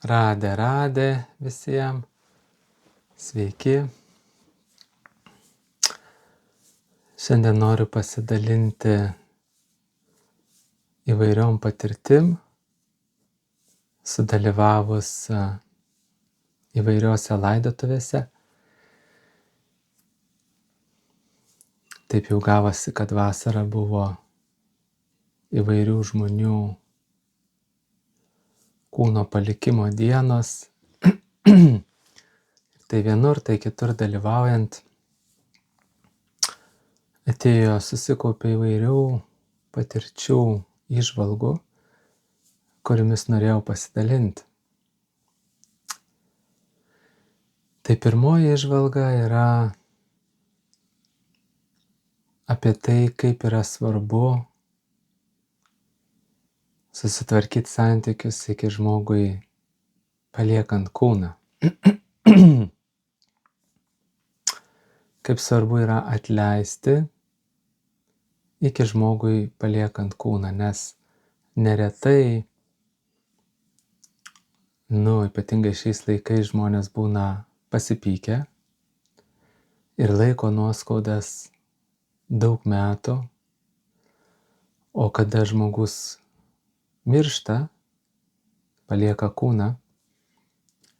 Radė visiems. Sveiki. Šiandien noriu pasidalinti įvairiom patirtim, sudalyvavus įvairiose laidotuvėse. Taip jau gavosi, kad vasara buvo įvairių žmonių kūno palikimo dienos. Tai vienur, tai kitur dalyvaujant atėjo susikaupė įvairių patirčių, įžvalgų, kuriomis norėjau pasidalinti. Tai pirmoji įžvalga yra apie tai, kaip yra svarbu susitvarkyti santykius iki žmogui paliekant kūną. Kaip svarbu yra atleisti iki žmogui paliekant kūną, nes neretai, ypatingai šiais laikais žmonės būna pasipykę ir laiko nuoskaudas daug metų, o kada žmogus miršta, palieka kūną,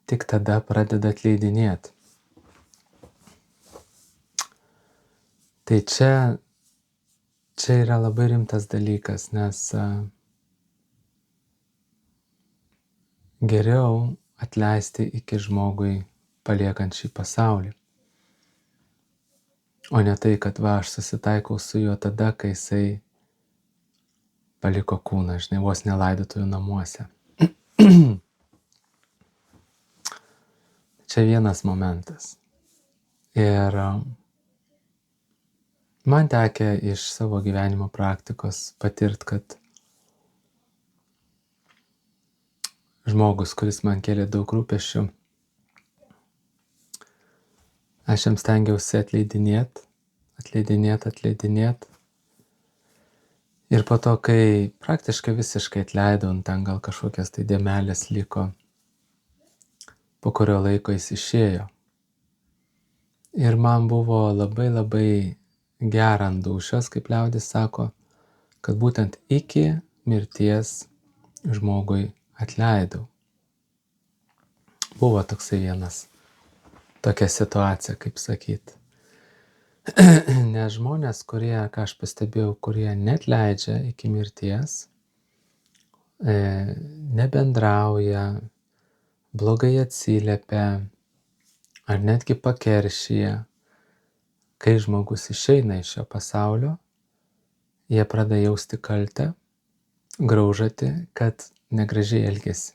tik tada pradeda atleidinėti. Tai čia yra labai rimtas dalykas, nes geriau atleisti iki žmogui paliekant šį pasaulį. O ne tai, kad aš susitaikau su juo tada, kai jisai paliko kūną, vos ne laidotuvių namuose. Čia vienas momentas. Ir man tekę iš savo gyvenimo praktikos patirti, kad žmogus, kuris man kėlė daug rūpesčių, aš jam stengiausi atleidinėt. Ir po to, kai praktiškai visiškai atleidau, ten gal kažkokias tai dėmelės liko, po kurio laiko jis išėjo. Ir man buvo labai labai gera ant dūšios, kaip liaudis sako, kad būtent iki mirties žmogui atleidau. Buvo toksai tokia situacija, kaip sakyti. Nes žmonės, kurie, ką aš pastebėjau, kurie neatleidžia iki mirties, nebendrauja, blogai atsiliepia, ar netgi pakeršyje, kai žmogus išeina iš šio pasaulio, jie pradeda jausti kaltę, graužatį, kad negražiai elgėsi,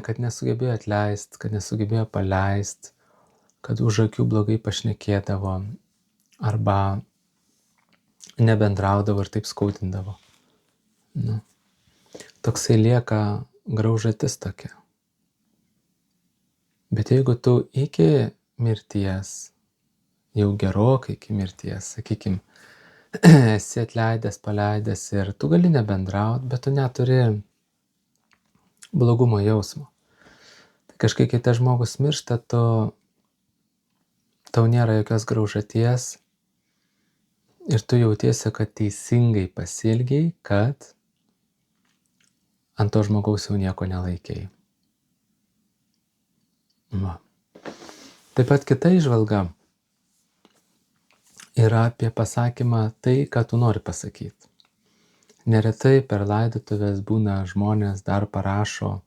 kad nesugebėjo atleisti, kad nesugebėjo paleisti, kad už akių blogai pašnekėdavo arba nebendraudavo ir taip skaudindavo. Toksai lieka graužatis tokia. Bet jeigu tu iki mirties, jau gerokai iki mirties, sakykime, esi atleidęs, paleidęs ir tu gali nebendrauti, bet tu neturi blogumo jausmo. Tai kažkaip, kai tas žmogus miršta, tau nėra jokios graužaties ir tu jautiesi, kad teisingai pasielgei, kad ant to žmogaus jau nieko nelaikei. Taip pat kita įžvalga yra apie pasakymą tai, ką tu nori pasakyti. Neretai per laidotuvės būna žmonės dar parašo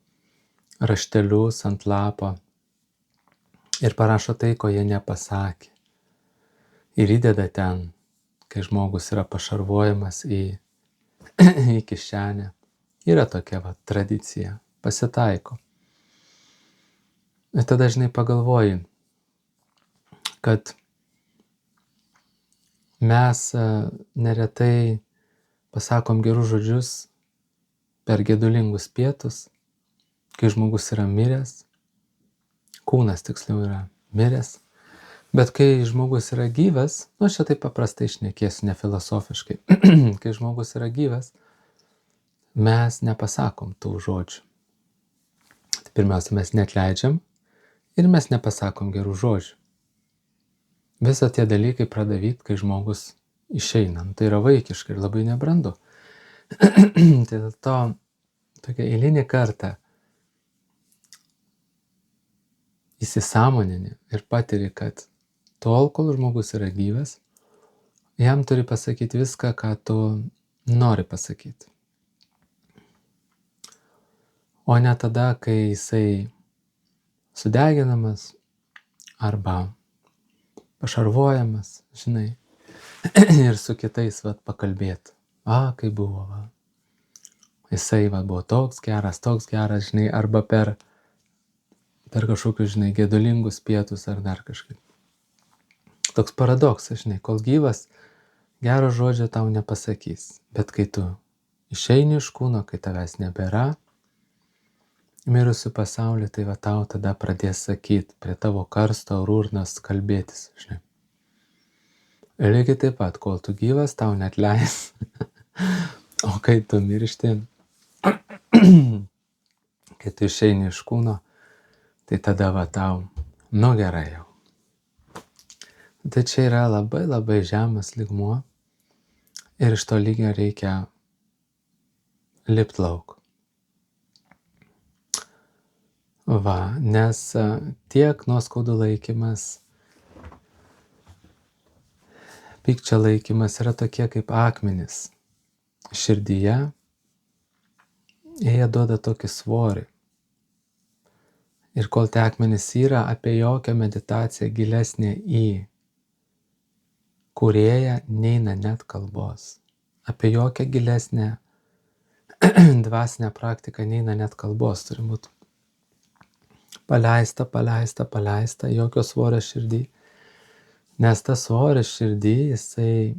raštelius ant lapo ir parašo tai, ko jie nepasakė. Ir įdeda ten, kai žmogus yra pašarvojamas į kišenę. Yra tokia tradicija, pasitaiko. Ir tada žinai pagalvoji, kad mes neretai pasakom gerus žodžius per gedulingus pietus, kai žmogus yra miręs, kūnas tiksliau yra miręs, bet kai žmogus yra gyvas, aš čia taip paprastai šnekėsiu, ne filosofiškai, kai žmogus yra gyvas, mes nepasakom tų žodžių. Pirmiausia, mes neatleidžiam ir mes nepasakom gerų žodžių. Visą tie dalykai pradeda vykti, kai žmogus išeina. Tai yra vaikiškai ir labai nebrandu. Tai dėl to tokia eilinį kartą įsisąmonini ir patiri, kad tol, kol žmogus yra gyvas, jam turi pasakyti viską, ką tu nori pasakyti. O ne tada, kai jisai sudeginamas arba pašarvojamas, žinai, ir su kitais pakalbėti. Kaip buvo, Jisai buvo toks geras, žinai, arba per kažkokius, žinai, gedulingus pietus ar dar kažkaip. Toks paradoksas, žinai, kol gyvas, gero žodžio tau nepasakys. Bet kai tu išeini iš kūno, kai tavęs nebėra, mirusių pasaulį, tai tau tada pradės sakyti, prie tavo karsto ar urnos kalbėtis, žinai. Ir lygiai taip pat, kol tu gyvas, tau net leis. O kai tu miršti, kai tu išeini iš kūno, tai tada tau, gerai jau. Tai čia yra labai labai žemas lygmuo ir iš to lygio reikia lipt lauk. Nes tiek nuoskaudų laikymas, pykčio laikymas yra tokie kaip akmenys širdyje, jie duoda tokį svorį. Ir kol tie akmenys yra, apie jokią meditaciją gilesnė į kūrėją neina net kalbos. Apie jokią gilesnę dvasinę praktiką neina net kalbos. Turi būti paleista, jokio svorio širdį. Nes tas svoris širdį, jisai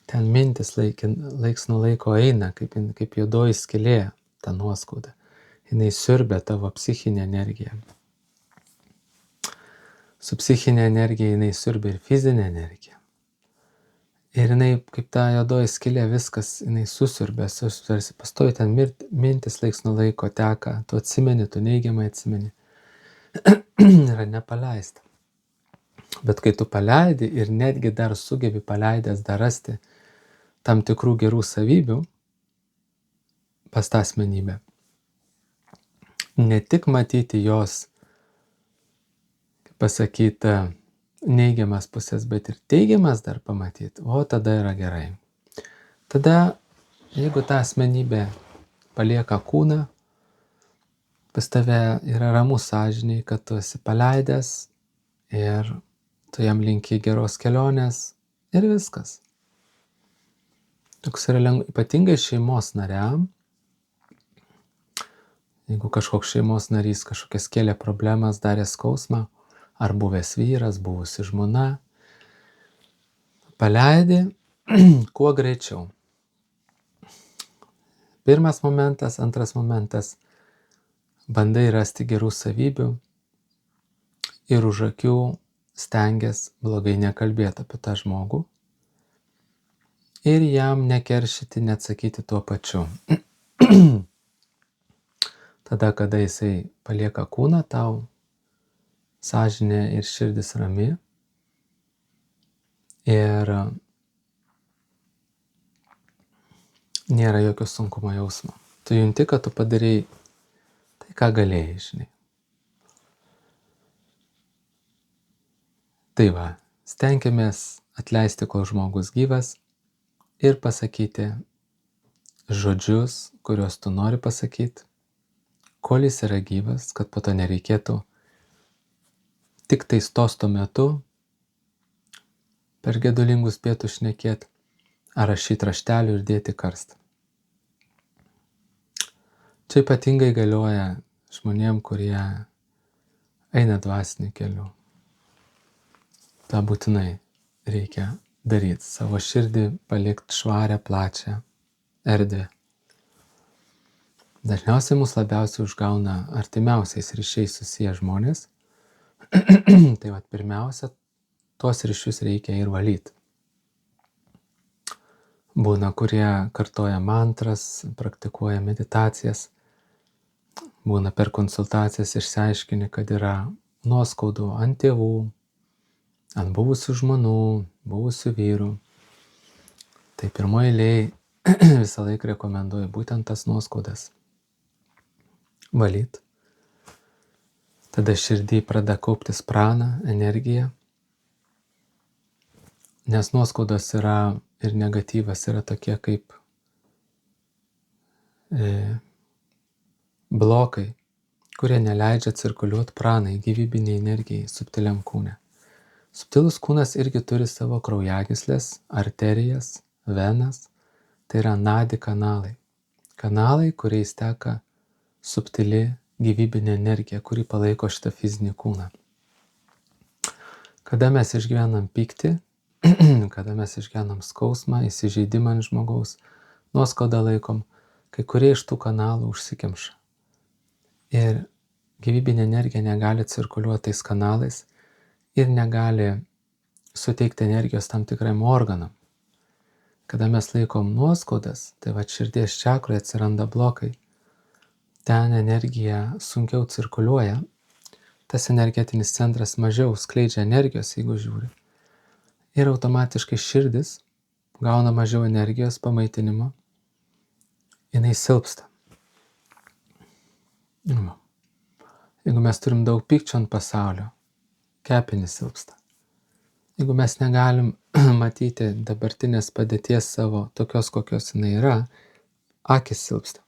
ten mintis laiks nuo laiko eina, kaip juodoji skylė, ta nuoskauda. Jinai siurbia tavo psichinę energiją. Su psichinė energija jinai siurbia ir fizinę energiją. Ir jinai, kaip ta juodoji skylė, viskas jinai susiurbia, pastovi ten mintis laiks nuo laiko teka, tu atsimeni, tu neigiamai atsimeni. Yra nepaleista. Bet kai tu paleidi ir netgi dar sugebi paleidęs dar rasti tam tikrų gerų savybių pas tą asmenybę, ne tik matyti jos, kaip pasakyti, neigiamas pusės, bet ir teigiamas dar pamatyti, tada yra gerai. Tada, jeigu ta asmenybė palieka kūną, pas tave yra ramus sąžiniai, kad tu esi paleidęs ir tu jam linki geros kelionės ir viskas. Toks yra ypatingai šeimos nariam. Jeigu kažkoks šeimos narys kažkokias kėlė problemas, darė skausmą, ar buvęs vyras, buvusi žmona, paleidi kuo greičiau. Pirmas momentas, antras momentas, bandai rasti gerų savybių ir už akių stengias blogai nekalbėti apie tą žmogų ir jam nekeršyti, neatsakyti tuo pačiu. Tada, kada jisai palieka kūną, tau sąžinė ir širdis rami ir nėra jokio sunkumo jausmo. Tu junti, kad tu padarei tai, ką galėjai, žinai. Tai stenkimės atleisti, kol žmogus gyvas ir pasakyti žodžius, kuriuos tu nori pasakyti, kol jis yra gyvas, kad po to nereikėtų tik tais tosto metu per gedulingus pietus šnekėti ar rašyti raštelių ir dėti karstą. Čia ypatingai galioja žmonėm, kurie eina dvasiniu keliu. tą būtinai reikia daryti. Savo širdį palikti švarę, plačią, erdvę. Dažniausiai mus labiausiai užgauna artimiausiais ryšiais susiję žmonės. Tai pirmiausia, tuos ryšius reikia ir valyti. Būna, kurie kartoja mantras, praktikuoja meditacijas, Būna per konsultacijas išsiaiškini, kad yra nuoskaudų ant tėvų, ant buvusių žmonų, buvusių vyrų. Tai pirmoje eilėje visą laiką rekomenduoju būtent tas nuoskaudas valyt. Tada širdį pradeda kauptis prana, energija. Nes nuoskaudos yra ir negatyvas yra tokie kaip blokai, kurie neleidžia cirkuliuoti pranai, gyvybiniai energijai subtiliam kūne. Subtilus kūnas irgi turi savo kraujagyslės, arterijas, venas, tai yra nadi kanalai. Kanalai, kuriais teka subtili gyvybinė energija, kuri palaiko šitą fizinį kūną. Kada mes išgyvenam pyktį, kada mes išgyvenam skausmą, įsižeidimą ant žmogaus, nuoskaudą laikom, kai kurie iš tų kanalų užsikemša. Ir gyvybinė energija negali cirkuliuoti tais kanalais ir negali suteikti energijos tam tikram organam. Kada mes laikom nuoskaudas, tai va širdies čakroje atsiranda blokai. Ten energija sunkiau cirkuliuoja, tas energetinis centras mažiau skleidžia energijos, jeigu žiūri. Ir automatiškai širdis gauna mažiau energijos pamaitinimo, jinai silpsta. Jeigu mes turim daug pykčio ant pasaulio, kepenys silpsta. Jeigu mes negalim matyti dabartinės padėties savo tokios, kokios jinai yra, akys silpsta.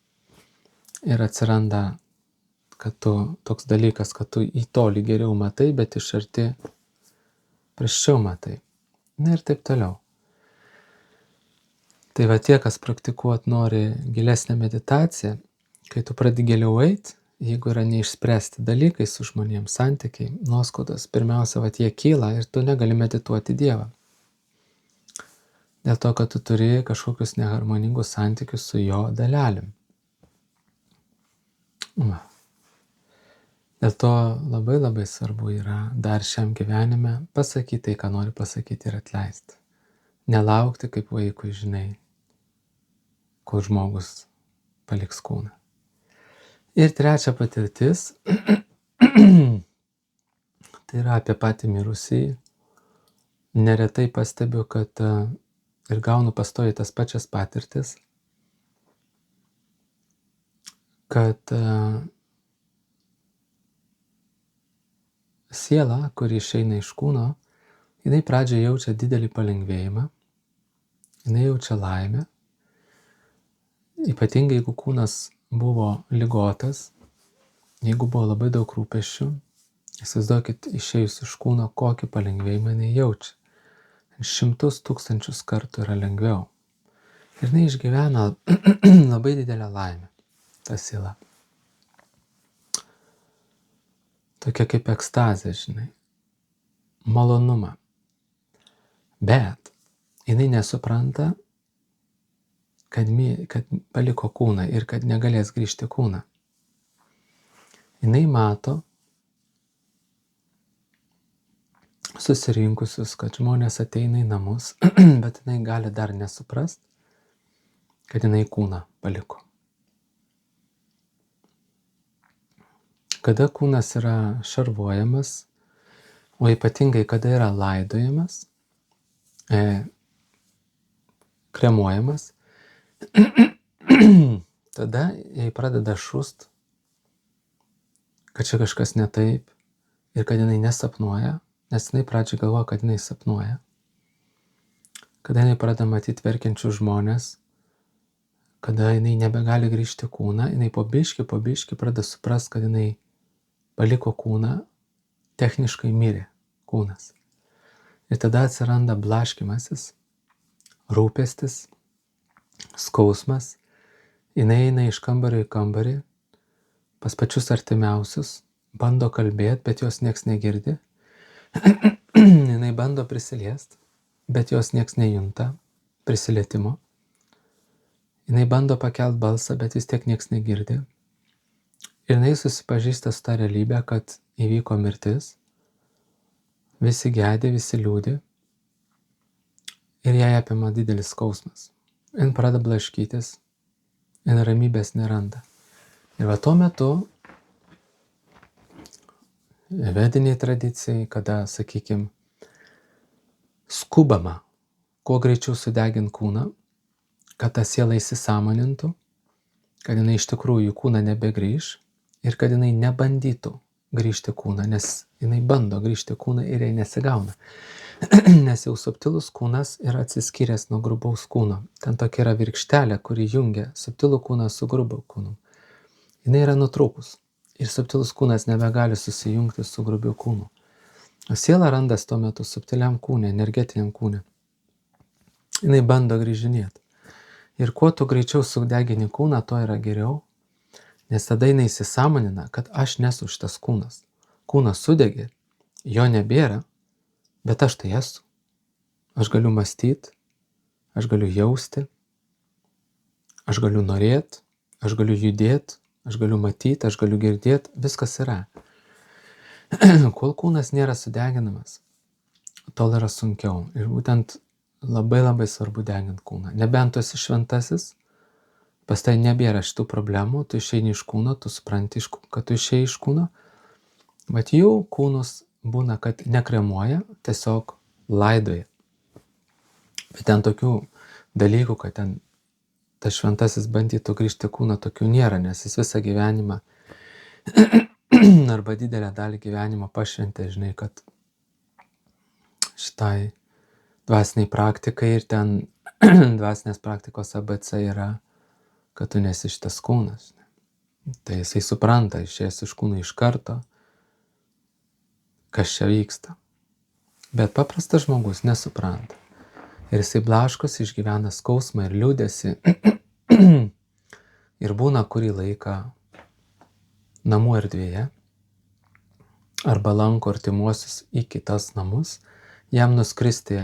Ir atsiranda, kad toks dalykas, kad tu į tolį geriau matai, bet iš arti prasčiau matai. Na ir taip toliau. Tai va tie, kas praktikuot nori gilesnę meditaciją, kai tu pradedi giliau eit, jeigu yra neišspręsti dalykai su žmonėm, santykiai, nuoskaudos, pirmiausia, va tie kyla ir tu negali medituoti Dievą. Dėl to, kad tu turi kažkokius neharmoningus santykius su jo dalelėm. Dėl to labai labai svarbu yra dar šiam gyvenime pasakyti tai, ką nori pasakyti ir atleisti. Nelaukti kaip vaikui, žinai, kol žmogus paliks kūną. Ir trečia patirtis, tai yra apie patį mirusį. Neretai pastebiu, kad ir gaunu pastoviai tas pačias patirtis, kad siela, kuri išeina iš kūno, jinai pradžioje jaučia didelį palengvėjimą, jinai jaučia laimę, ypatingai jeigu kūnas buvo ligotas, jeigu buvo labai daug rūpesčių, įsivaizduokit, išėjus iš kūno, kokį palengvėjimą jinai jaučia. 100 000 kartų yra lengviau. Ir jinai išgyvena labai didelę laimę, ta siela. Tokia kaip ekstazė, žinai, malonumą. Bet jinai nesupranta, kad paliko kūną ir kad negalės grįžti kūną. Jinai mato susirinkusius, kad žmonės ateina į namus, bet jinai gali dar nesuprast, kad jinai kūną paliko. Kada kūnas yra šarvuojamas, o ypatingai kada yra laidojamas, kremuojamas, tada jai pradeda šust, kad čia kažkas ne taip ir kad jinai nesapnuoja, nes jinai pradžiai galvoja, kad jinai sapnuoja. Kada jinai pradeda matyti verkiančius žmonės, kada jinai nebegali grįžti kūną, jinai po biškį pradeda suprast, kad jinai paliko kūną, techniškai mirė kūnas. Ir tada atsiranda blaškymasis, rūpestis, skausmas. Jinai eina iš kambario į kambarį, pas pačius artimiausius, bando kalbėti, bet jos nieks negirdi. Jinai bando prisiliest, bet jos nieks nejunta prisilietimo. Jinai bando pakelt balsą, bet vis tiek nieks negirdi. Ir jinai susipažįsta su tą realybę, kad įvyko mirtis, visi gedi, visi liūdi ir jai apima didelis skausmas. Jin pradeda blaškytis, jin ramybės neranda. Ir va tuo metu vediniai tradicijai, kada, sakykime, skubama kuo greičiau sudeginti kūną, kad ta siela įsisąmonintų, kad jinai iš tikrųjų į kūną nebegrįž ir kad jinai nebandytų grįžti kūną, nes jinai bando grįžti kūną ir jai nesigauna. Nes jau subtilus kūnas yra atsiskyręs nuo grubaus kūno. Ten tokia yra virkštelė, kuri jungia subtilų kūną su grubu kūnu. Jinai yra nutrūkus ir subtilus kūnas nebegali susijungti su grubiu kūnu. O siela randas tuo metu subtiliam kūne, energetiniam kūne. Jinai bando grįžinėti. Ir kuo tu greičiau sudegini kūną, to yra geriau, nes tada jinai įsisąmonina, kad aš nesu šitas kūnas. Kūnas sudegė, jo nebėra, bet aš tai esu. Aš galiu mąstyti, aš galiu jausti, aš galiu norėti, aš galiu judėti, aš galiu matyti, aš galiu girdėti, viskas yra. Kol kūnas nėra sudeginamas, tol yra sunkiau. Ir būtent labai labai svarbu deginti kūną. Nebent tu esi šventasis, pas tai nebėra šitų problemų, tu išeini iš kūno, tu supranti, kad tu išeini iš kūno, bet jų kūnus būna, kad nekremuoja, tiesiog laidoja. Bet ten tokių dalykų, kad ten tas šventasis bandytų grįžti kūną, tokių nėra, nes jis visą gyvenimą arba didelę dalį gyvenimo pašventė, žinai, kad šitai dvasiniai praktikai ir ten dvasinės praktikos ABC yra, kad tu nesi šitas kūnas. Tai jisai supranta, išėjęs iš kūno iš karto, kas čia vyksta. Bet paprastas žmogus nesupranta. Ir jisai blaškosi, išgyvena skausmą ir liūdesį ir būna kurį laiką namų erdvėje arba lanko artimuosius į kitas namus. Jam nuskristi,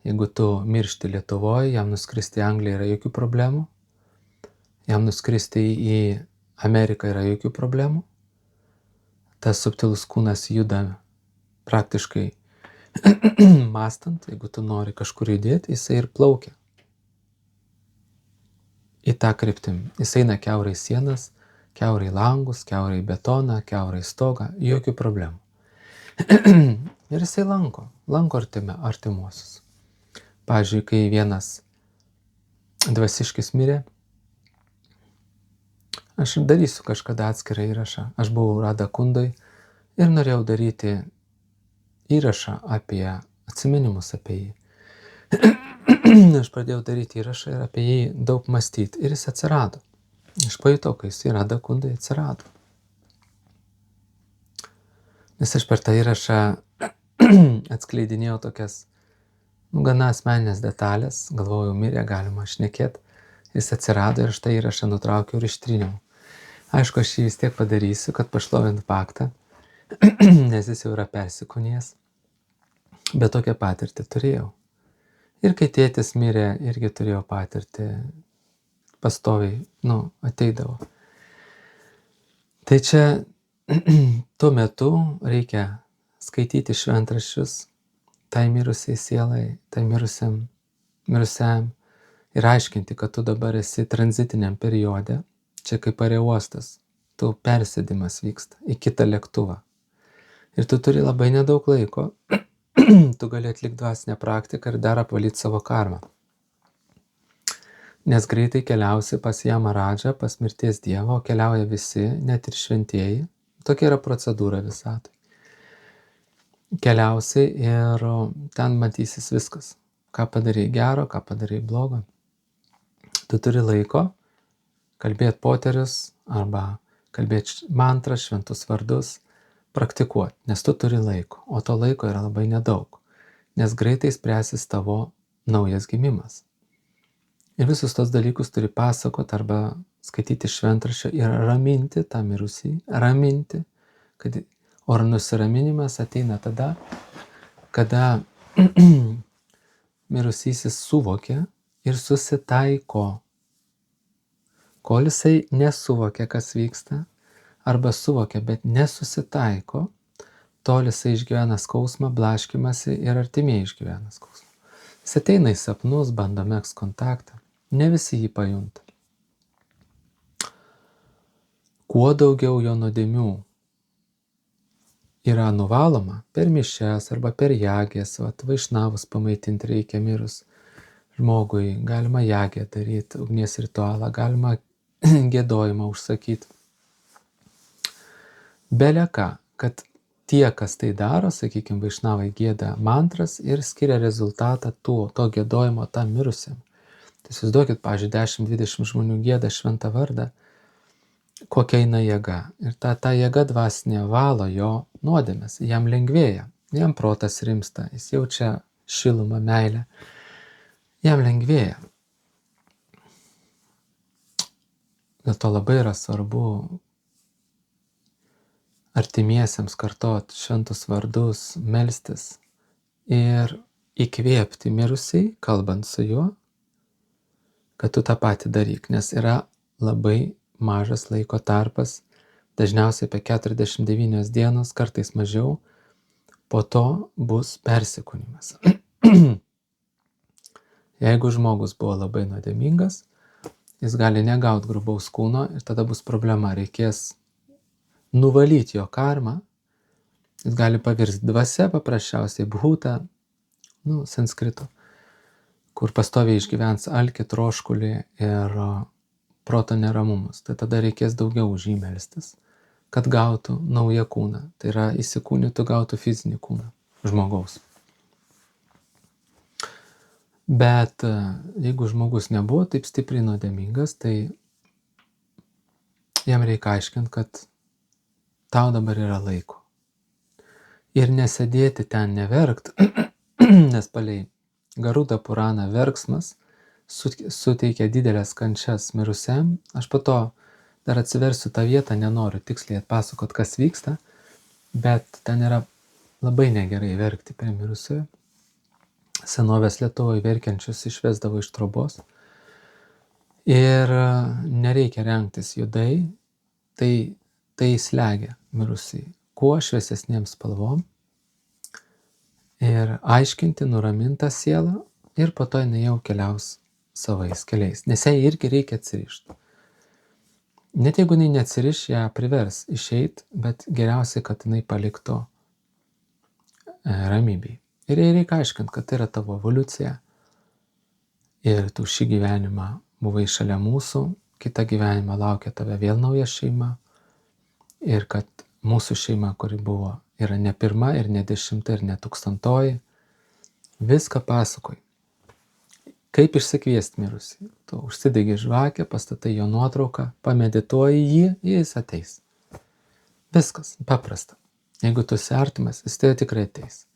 jeigu tu miršti Lietuvoje, jam nuskristi į Angliją yra jokių problemų. Jam nuskristi į Ameriką yra jokių problemų. Tas subtilus kūnas juda praktiškai mąstant, jeigu tu nori kažkur judėti, jisai ir plaukia į tą kryptim. Jis eina kiaurai sienas, kiaurai langus, kiaurai betoną, kiaurai stogą, jokių problemų. Ir jisai lanko artimuosius. Pavyzdžiui, kai vienas dvasiškis mirė, aš darysiu kažkada atskirą įrašą. Aš buvau Radha Kundoj ir norėjau daryti įrašą apie atsiminimus apie jį. Aš pradėjau daryti įrašą ir apie jį daug mąstyti ir jis atsirado. Aš pajutau, kai jis Radha Kundoj atsirado. Nes aš per tą įrašą atskleidinėjau tokias gana asmeninės detalės, galvojau, mirė, galima šnekėti. Jis atsirado ir aš tą įrašą nutraukiau ir ištryniau. Aišku, aš jį vis tiek padarysiu, kad pašlovint faktą, nes jis jau yra persikūnijęs, bet tokią patirtį turėjau. Ir kai tėtis mirė, irgi turėjau patirtį, pastoviai, ateidavo. Tai čia tuo metu reikia skaityti šventraščius tai mirusiai sielai, tai mirusiam ir aiškinti, kad tu dabar esi tranzitiniam periode, čia kaip aerouostas, tu persėdimas vyksta į kitą lėktuvą. Ir tu turi labai nedaug laiko, tu gali atlikti dvasinę praktiką ir dar apvalyti savo karmą. Nes greitai keliausi pas Jamaradžą, pas mirties dievą, o keliauja visi, net ir šventieji. Tokia yra procedūra visatoj. Keliausi ir ten matysis viskas. Ką padarai gero, ką padarai blogo. Tu turi laiko kalbėti poterius arba kalbėti mantras, šventus vardus, praktikuoti, nes tu turi laiko, o to laiko yra labai nedaug, nes greitai spręsis tavo naujas gimimas. Ir visus tos dalykus turi pasakoti arba skaityti šventraščio ir raminti tą mirusį, o nusiraminimas ateina tada, kada mirusysis suvokia ir susitaiko. Kol jisai nesuvokia, kas vyksta, arba suvokia, bet nesusitaiko, tol jisai išgyvena skausmą, blaškimąsi ir artimieji išgyvena skausmą. Jis ateina į sapnus, bando megzti kontaktą, ne visi jį pajunta. kuo daugiau jo nuodėmių yra nuvaloma per mišias arba per jagės, vaišnavus pamaitinti reikia mirus žmogui, galima jagę daryti, ugnies ritualą, galima giedojimą užsakyti. Beleka, kad tie, kas tai daro, sakykime, vaišnavai gieda mantras ir skiria rezultatą to giedojimo tam mirusiam. Tai įsivaizduokit, pavyzdžiui, 10-20 žmonių gieda šventą vardą, kokia eina jėga. Ir ta jėga dvasinė valo jo nuodėmes, jam lengvėja, jam protas rimsta, jis jaučia šilumą, meilę, jam lengvėja. Dėl to labai yra svarbu artimiesiems kartot šventus vardus, melstis ir įkvėpti mirusiai, kalbant su juo, kad tu tą patį daryk, nes yra labai mažas laiko tarpas, dažniausiai apie 49 dienos, kartais mažiau, po to bus persikūnimas. Jeigu žmogus buvo labai nuodėmingas, jis gali negauti grubaus kūno ir tada bus problema, reikės nuvalyti jo karmą, jis gali pavirsti dvasia, paprasčiausiai bhuta, sanskritu, kur pastoviai išgyvens alkį, troškulį ir proto neramumus. Tai tada reikės daugiau už jį melstis, kad gautų naują kūną. Tai yra įsikūnytų, gautų fizinį kūną žmogaus. Bet jeigu žmogus nebuvo taip stipriai nuodėmingas, tai jam reikia aiškinti, kad tau dabar yra laiko. Ir nesėdėti ten neverkt, nes palei Garuda Puraną verksmas suteikia didelės kančias mirusiam. Aš po to dar atsiversiu tą vietą, nenoriu tiksliai atpasakot, kas vyksta, bet ten yra labai negerai verkti prie mirusiojo. Senovės Lietuvoje verkiančius išvesdavo iš trobos. Ir nereikia rengtis judai, tai slegia mirusiai kuo šviesesnėm spalvom ir aiškinti, nuramintą sielą ir po to jinai jau keliaus savais keliais, nes jai irgi reikia atsirišti. Net jeigu jinai neatsiriš, ją privers išeit, bet geriausiai, kad jinai paliktų ramybėj. Ir jai reikia aiškinti, kad tai yra tavo evoliucija ir tu šį gyvenimą buvai šalia mūsų, kitą gyvenimą laukia tave vėl nauja šeima ir kad mūsų šeima, kuri buvo, yra ne pirma ir ne 10 ir ne 1000. Viską pasakoji. Kaip išsikviesti mirusį? Tu užsidegi žvakę, pastatai jo nuotrauką, pamedituoji jį, jis ateis. Viskas, paprasta. Jeigu tu esi artimas, jis tai tikrai ateis.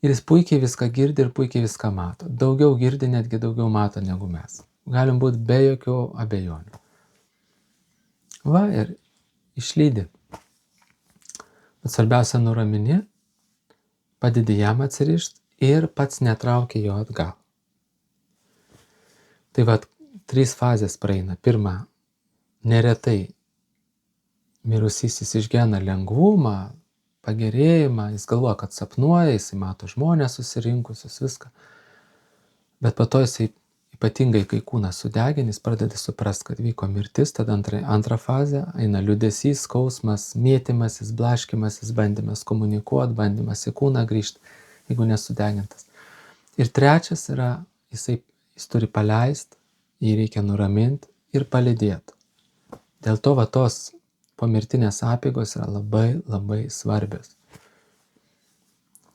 Ir jis puikiai viską girdi ir puikiai viską mato. Daugiau girdi, netgi daugiau mato negu mes. Galim būti be jokių abejonių. Va ir išlydi. Bet svarbiausia nuramini, padedi jam atsirišti ir pats netraukia jo atgal. Tai va, 3 fazės praeina. Pirma, neretai mirusysis išgyvena lengvumą, pagerėjimą, jis galvoja, kad sapnuoja, jis mato žmonės susirinkusius, viską. Bet po to jisai, ypatingai kai kūnas sudeginis, pradeda suprasti, kad vyko mirtis, tada antra fazė, eina liūdesys, skausmas, mėtymasis, blaškymasis, bandymas komunikuoti, bandymas į kūną grįžti, jeigu nesudegintas. Ir trečias yra, jis turi paleisti, jį reikia nuraminti ir palydėti. Dėl to va tos pomirtinės apeigos yra labai, labai svarbios.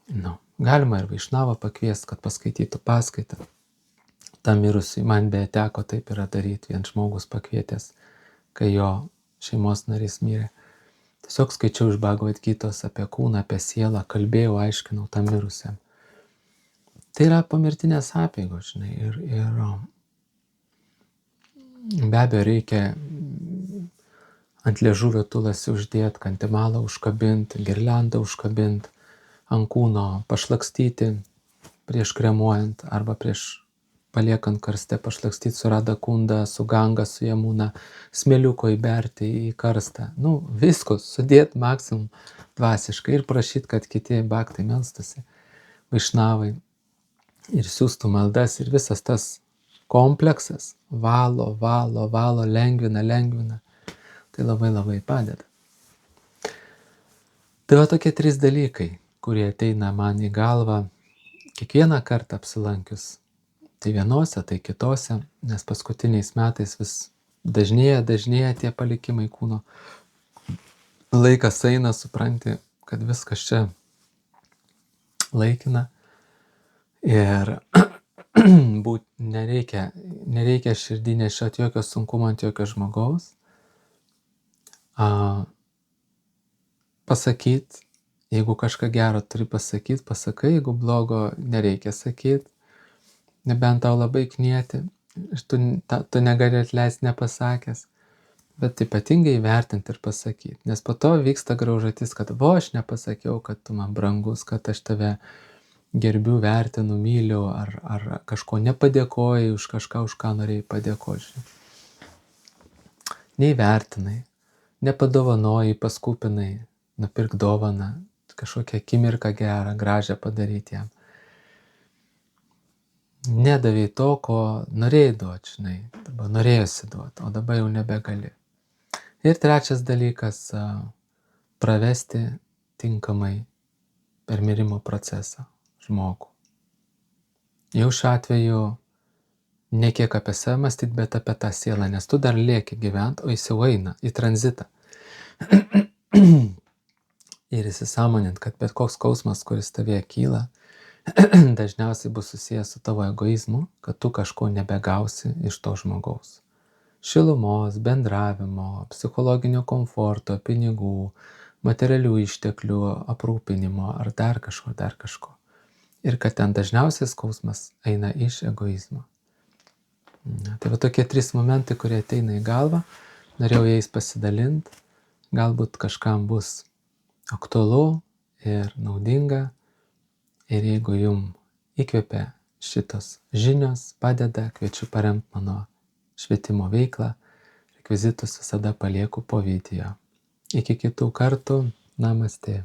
Galima ir vaišnavą pakviesti, kad paskaitytų paskaitą. Tam mirusiui, man beje teko taip yra daryti, vien žmogus pakvietęs, kai jo šeimos narys mirė. Tiesiog skaičiau iš Bhagavad Gitos apie kūną, apie sielą, kalbėjau, aiškinau tam mirusiam. Tai yra pomirtinės apeigos, žinai, ir be abejo reikia ant liežuvio tulasi uždėti, kantimalą užkabinti, girliandą užkabinti, ant kūno pašlakstyti prieš kremuojant arba prieš paliekant karste, pašlakstyti su Radha Kunda, su Ganga, su Jamuna, smėliuko įberti į karstą. Visko sudėti maksimum dvasiškai ir prašyti, kad kiti bhaktai melstųsi, vaišnavai ir siūstų maldas ir visas tas kompleksas valo, lengvina. Tai labai labai padeda. Tai va tokie 3 dalykai, kurie ateina man į galvą kiekvieną kartą apsilankius. Tai vienose, tai kitose, nes paskutiniais metais vis dažnėja tie palikimai kūno. Laikas eina, supranti, kad viskas čia laikina. Ir nereikia širdį nešiot jokio sunkumo ant jokio žmogaus. Pasakyt, jeigu kažką gero turi pasakyt, pasakai, jeigu blogo nereikia sakyt. Nebent tau labai knieti, tu negali atleisti nepasakęs, bet ypatingai vertinti ir pasakyti. Nes po to vyksta graužatis, kad aš nepasakiau, kad tu man brangus, kad aš tave gerbiu, vertinu, myliu, ar kažko nepadėkojai už kažką, už ką norėjai padėkoti. Neįvertinai, nepadovanojai, paskupinai, nupirk dovaną, kažkokią akimirką gerą, gražią padaryti jam. Nedavai to, ko norėjai duoti, dabar norėjosi duoti, o dabar jau nebegali. Ir trečias dalykas – pravesti tinkamai per mirimo procesą žmogų. Jau šiuo atveju ne kiek apie save mąstyti, bet apie tą sielą, nes tu dar lieki gyventi, o jis jau eina į tranzitą. Ir įsisąmonint, kad bet koks skausmas, kuris tavėje kyla, dažniausiai bus susijęs su tavo egoizmu, kad tu kažko nebegausi iš to žmogaus. Šilumos, bendravimo, psichologinio komforto, pinigų, materialių išteklių, aprūpinimo ar dar kažko. Ir kad ten dažniausiai skausmas eina iš egoizmo. Tai va tokie 3 momentai, kurie ateina į galvą, norėjau jais pasidalinti, galbūt kažkam bus aktualu ir naudinga. Ir jeigu jum įkvepia šitos žinios, padeda, kviečiu paremti mano švietimo veiklą. Rekvizitus visada palieku po video. Iki kitų kartų. Namaste.